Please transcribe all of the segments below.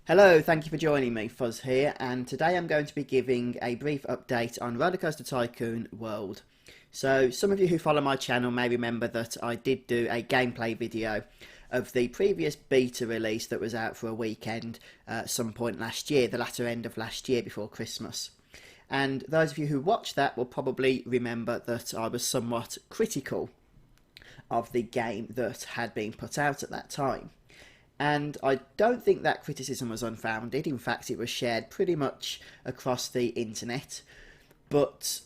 Hello, thank you for joining me, Fuzz here, and today I'm going to be giving a brief update on RollerCoaster Tycoon World. So, some of you who follow my channel may remember that I did do a gameplay video of the previous beta release that was out for a weekend at some point last year, the latter end of last year before Christmas. And those of you who watched that will probably remember that I was somewhat critical of the game that had been put out at that time. And I don't think that criticism was unfounded. In fact, it was shared pretty much across the internet. But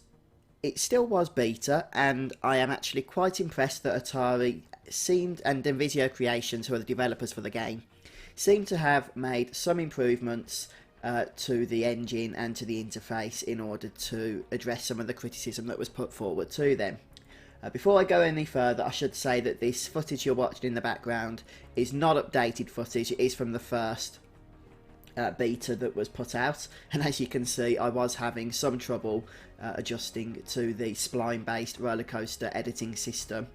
it still was beta, and I am actually quite impressed that Atari seemed, and Visio Creations, who are the developers for the game, seem to have made some improvements to the engine and to the interface in order to address some of the criticism that was put forward to them. Before I go any further, I should say that this footage you're watching in the background is not updated footage. It is from the first beta that was put out, and as you can see, I was having some trouble adjusting to the spline-based roller coaster editing system.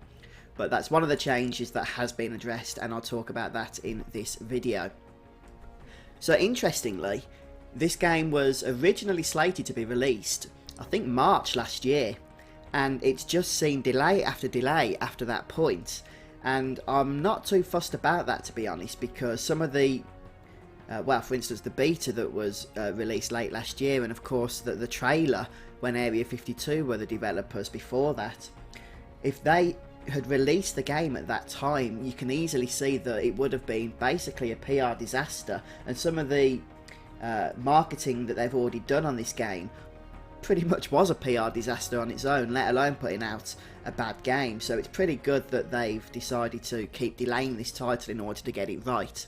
But that's one of the changes that has been addressed, and I'll talk about that in this video. So interestingly, this game was originally slated to be released, I think March last year. And it's just seen delay after delay after that point, and I'm not too fussed about that, to be honest, because some of the well, for instance, the beta that was released late last year, and of course the trailer when Area 52 were the developers before that, if they had released the game at that time, you can easily see that it would have been basically a PR disaster, and some of the marketing that they've already done on this game pretty much was a PR disaster on its own, let alone putting out a bad game. So it's pretty good that they've decided to keep delaying this title in order to get it right.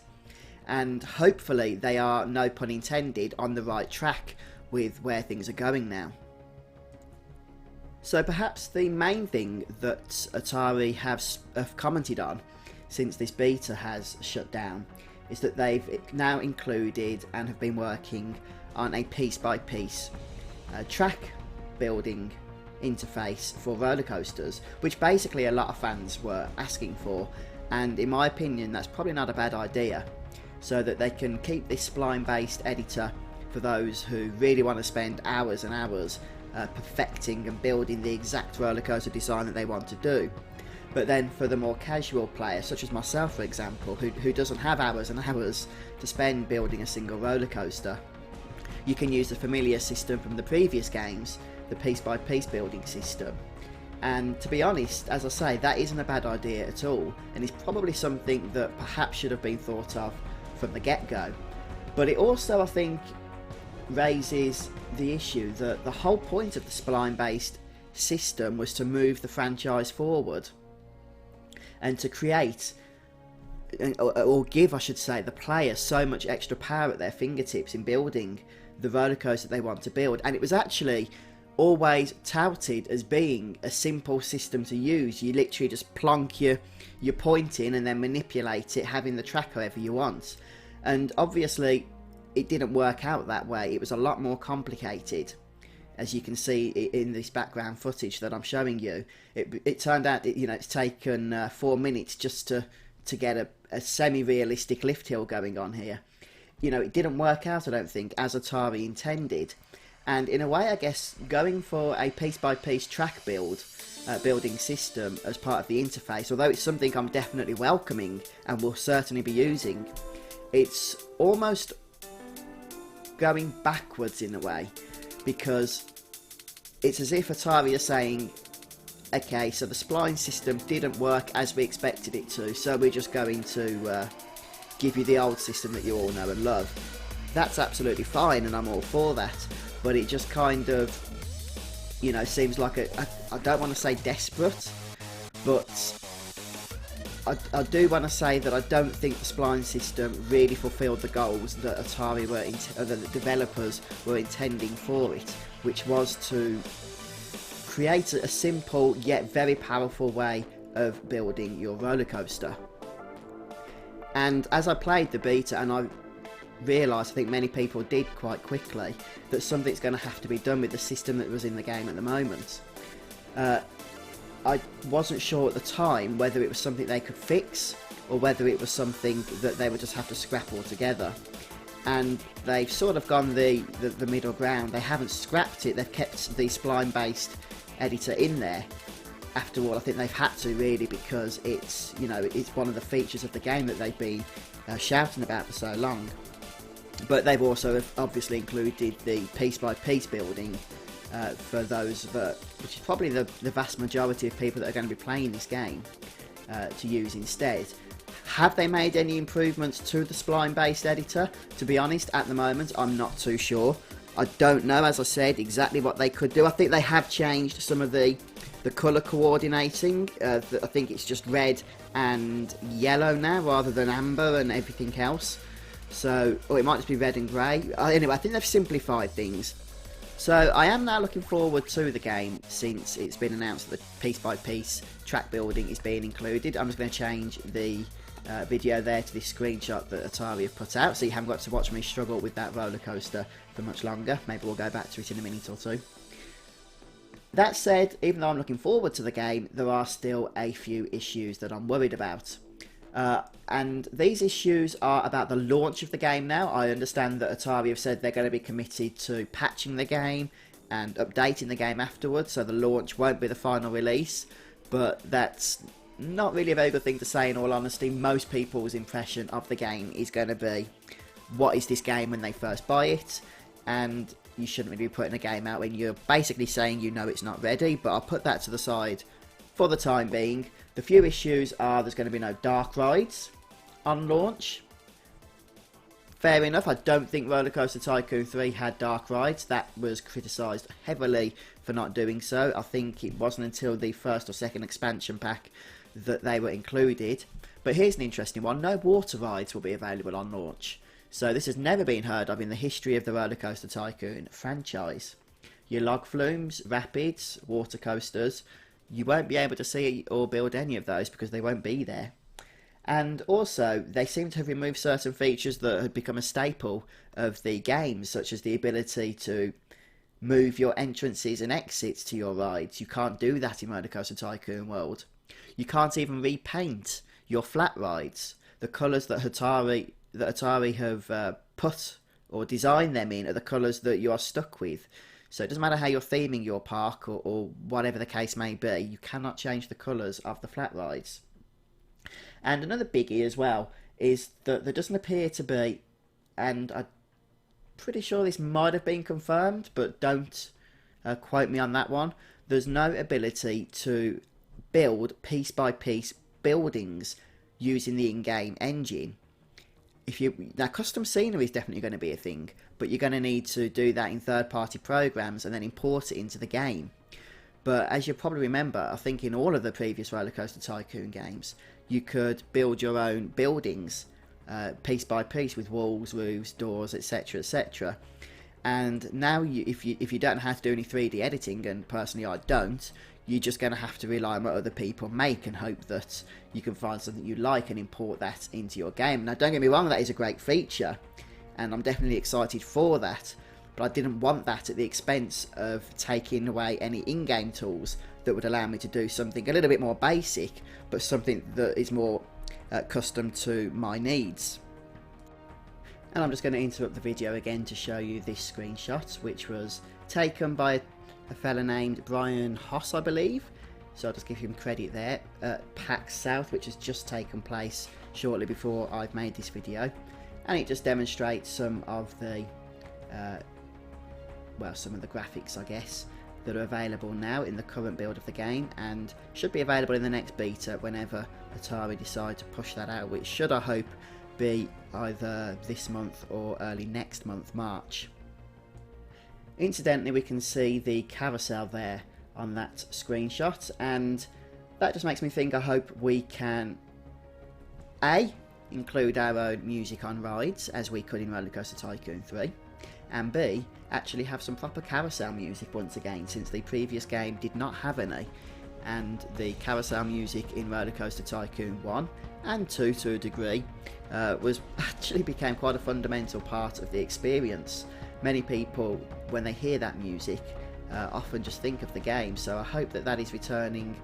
And hopefully they are, no pun intended, on the right track with where things are going now. So perhaps the main thing that Atari have commented on since this beta has shut down is that they've now included and have been working on a piece-by-piece track building interface for roller coasters, which basically a lot of fans were asking for, and in my opinion that's probably not a bad idea, so that they can keep this spline based editor for those who really want to spend hours and hours perfecting and building the exact roller coaster design that they want to do. But then for the more casual player, such as myself for example, who doesn't have hours and hours to spend building a single roller coaster, you can use the familiar system from the previous games, the piece-by-piece building system. And to be honest, as I say, that isn't a bad idea at all, and it's probably something that perhaps should have been thought of from the get-go. But it also, I think, raises the issue that the whole point of the spline-based system was to move the franchise forward and to create, or give I should say, the player so much extra power at their fingertips in building the roller coaster they want to build. And it was actually always touted as being a simple system to use. You literally just plonk your point in and then manipulate it, having the track however you want. And obviously it didn't work out that way. It was a lot more complicated, as you can see in this background footage that I'm showing you. It turned out it's taken 4 minutes just to get a semi-realistic lift hill going on here. It didn't work out, I don't think, as Atari intended. And in a way, I guess, going for a piece-by-piece track building system as part of the interface, although it's something I'm definitely welcoming and will certainly be using, it's almost going backwards in a way, because it's as if Atari are saying, okay, so the spline system didn't work as we expected it to, so we're just going to give you the old system that you all know and love. That's absolutely fine, and I'm all for that, but it just kind of, seems like I don't want to say desperate, but I do want to say that I don't think the spline system really fulfilled the goals that Atari the developers were intending for it, which was to create a simple yet very powerful way of building your roller coaster. And as I played the beta, and I realised, I think many people did quite quickly, that something's going to have to be done with the system that was in the game at the moment. I wasn't sure at the time whether it was something they could fix or whether it was something that they would just have to scrap altogether. and they've sort of gone the middle ground. They haven't scrapped it, they've kept the spline based editor in there. After all, I think they've had to, really, because it's, you know, it's one of the features of the game that they've been shouting about for so long. But they've also obviously included the piece by piece building for those that, which is probably the vast majority of people that are going to be playing this game, to use instead. Have they made any improvements to the spline based editor? To be honest, at the moment I'm not too sure. I don't know, as I said, exactly what they could do. I think they have changed some of the colour coordinating. I think it's just red and yellow now rather than amber and everything else. So, or it might just be red and grey. Anyway, I think they've simplified things. So I am now looking forward to the game, since it's been announced that piece by piece track building is being included. I'm just going to change the video there to this screenshot that Atari have put out, so you haven't got to watch me struggle with that roller coaster for much longer. Maybe we'll go back to it in a minute or two. That said, even though I'm looking forward to the game, there are still a few issues that I'm worried about. And these issues are about the launch of the game now. I understand that Atari have said they're going to be committed to patching the game and updating the game afterwards, so the launch won't be the final release, but that's not really a very good thing to say, in all honesty. Most people's impression of the game is going to be, what is this game, when they first buy it, and you shouldn't really be putting a game out when you're basically saying you know it's not ready. But I'll put that to the side for the time being. The few issues are there's going to be no dark rides on launch. Fair enough, I don't think RollerCoaster Tycoon 3 had dark rides. That was criticised heavily for not doing so. I think it wasn't until the first or second expansion pack that they were included. But here's an interesting one: no water rides will be available on launch. So this has never been heard of in the history of the RollerCoaster Tycoon franchise. Your log flumes, rapids, water coasters, you won't be able to see or build any of those because they won't be there. And also, they seem to have removed certain features that had become a staple of the game, such as the ability to move your entrances and exits to your rides. You can't do that in RollerCoaster Tycoon World. You can't even repaint your flat rides. The colours that Atari have put or designed them in are the colours that you are stuck with. So it doesn't matter how you're theming your park or whatever the case may be, you cannot change the colours of the flat rides. And another biggie as well is that there doesn't appear to be, and I'm pretty sure this might have been confirmed, but don't quote me on that one, there's no ability to build piece by piece buildings using the in-game engine. Now, custom scenery is definitely going to be a thing, but you're going to need to do that in third-party programs and then import it into the game. But as you probably remember, I think in all of the previous RollerCoaster Tycoon games, you could build your own buildings piece by piece with walls, roofs, doors, etc, etc. And now, if you don't know how to do any 3D editing, and personally I don't, you're just going to have to rely on what other people make and hope that you can find something you like and import that into your game. Now, don't get me wrong, that is a great feature, and I'm definitely excited for that, but I didn't want that at the expense of taking away any in-game tools that would allow me to do something a little bit more basic, but something that is more custom to my needs. And I'm just going to interrupt the video again to show you this screenshot, which was taken by a fella named Brian Hoss, I believe. So I'll just give him credit there, at PAX South, which has just taken place shortly before I've made this video. And it just demonstrates some of the, some of the graphics, I guess, that are available now in the current build of the game, and should be available in the next beta whenever Atari decide to push that out, which should, I hope, be either this month or early next month, March. Incidentally, we can see the carousel there on that screenshot, and that just makes me think I hope we can A, include our own music on rides as we could in RollerCoaster Tycoon 3, and B, actually have some proper carousel music once again, since the previous game did not have any, and the carousel music in RollerCoaster Tycoon 1 and 2 to a degree became quite a fundamental part of the experience. Many people, when they hear that music, often just think of the game, so I hope that that is returning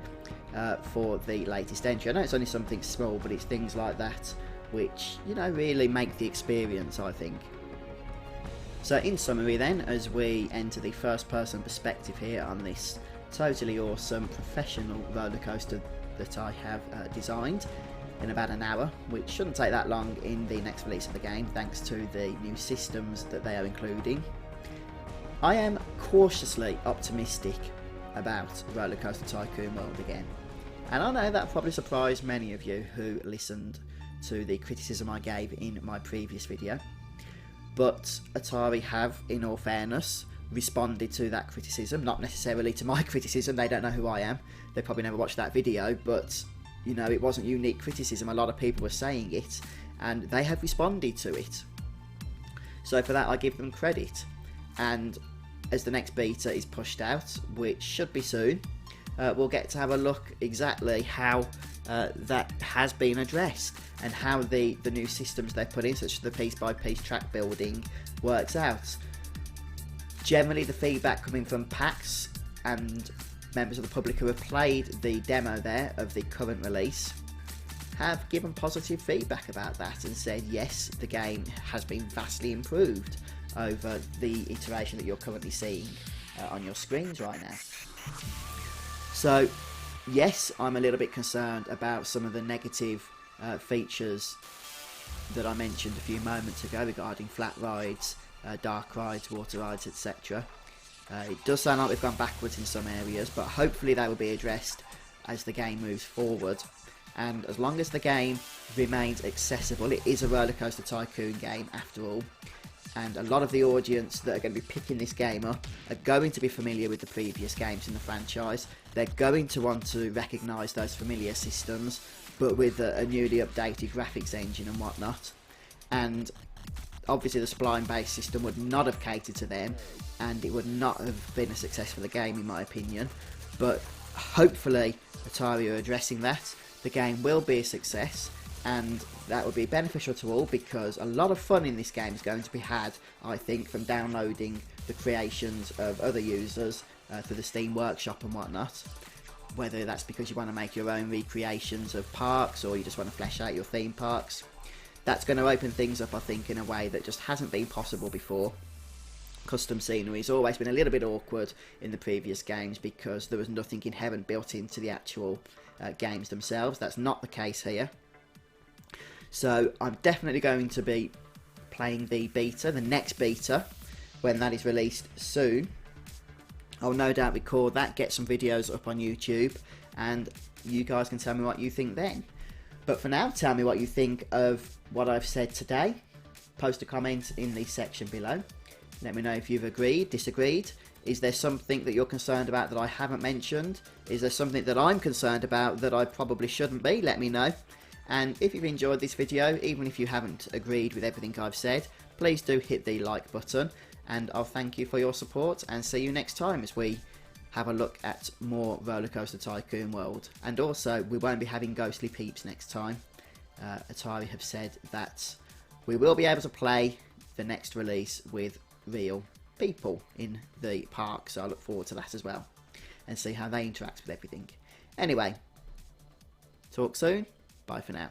for the latest entry. I know it's only something small, but it's things like that which, you know, really make the experience, I think. So in summary then, as we enter the first person perspective here on this totally awesome professional roller coaster that I have designed in about an hour, which shouldn't take that long in the next release of the game thanks to the new systems that they are including. I am cautiously optimistic about RollerCoaster Tycoon World again, and I know that probably surprised many of you who listened to the criticism I gave in my previous video, but Atari have, in all fairness, responded to that criticism, not necessarily to my criticism. They don't know who I am, they probably never watched that video, but you know, it wasn't unique criticism, a lot of people were saying it, and they have responded to it. So for that I give them credit, and as the next beta is pushed out, which should be soon, we'll get to have a look exactly how that has been addressed and how the new systems they put in, such as the piece-by-piece track building, works out. Generally the feedback coming from PAX and members of the public who have played the demo there of the current release have given positive feedback about that and said yes, the game has been vastly improved over the iteration that you're currently seeing on your screens right now. So yes, I'm a little bit concerned about some of the negative features that I mentioned a few moments ago regarding flat rides, dark rides, water rides, etc. It does sound like we've gone backwards in some areas, but hopefully they will be addressed as the game moves forward. And as long as the game remains accessible, it is a RollerCoaster Tycoon game after all, and a lot of the audience that are going to be picking this game up are going to be familiar with the previous games in the franchise. They're going to want to recognise those familiar systems, but with a newly updated graphics engine and whatnot. And obviously the spline based system would not have catered to them, and it would not have been a success for the game in my opinion. But hopefully Atari are addressing that. The game will be a success, and that would be beneficial to all, because a lot of fun in this game is going to be had, I think, from downloading the creations of other users through the Steam Workshop and whatnot. Whether that's because you want to make your own recreations of parks, or you just want to flesh out your theme parks. That's going to open things up, I think, in a way that just hasn't been possible before. Custom scenery has always been a little bit awkward in the previous games because there was nothing inherent built into the actual games themselves. That's not the case here. So I'm definitely going to be playing the beta, the next beta, when that is released soon. I'll no doubt record that, get some videos up on YouTube, and you guys can tell me what you think then. But for now, tell me what you think of what I've said today. Post a comment in the section below. Let me know if you've agreed, disagreed. Is there something that you're concerned about that I haven't mentioned? Is there something that I'm concerned about that I probably shouldn't be? Let me know. And if you've enjoyed this video, even if you haven't agreed with everything I've said, please do hit the like button, and I'll thank you for your support, and see you next time as we have a look at more RollerCoaster Tycoon World. And also, we won't be having ghostly peeps next time. Atari have said that we will be able to play the next release with real people in the park, so I look forward to that as well, and see how they interact with everything. Anyway, talk soon. Bye for now.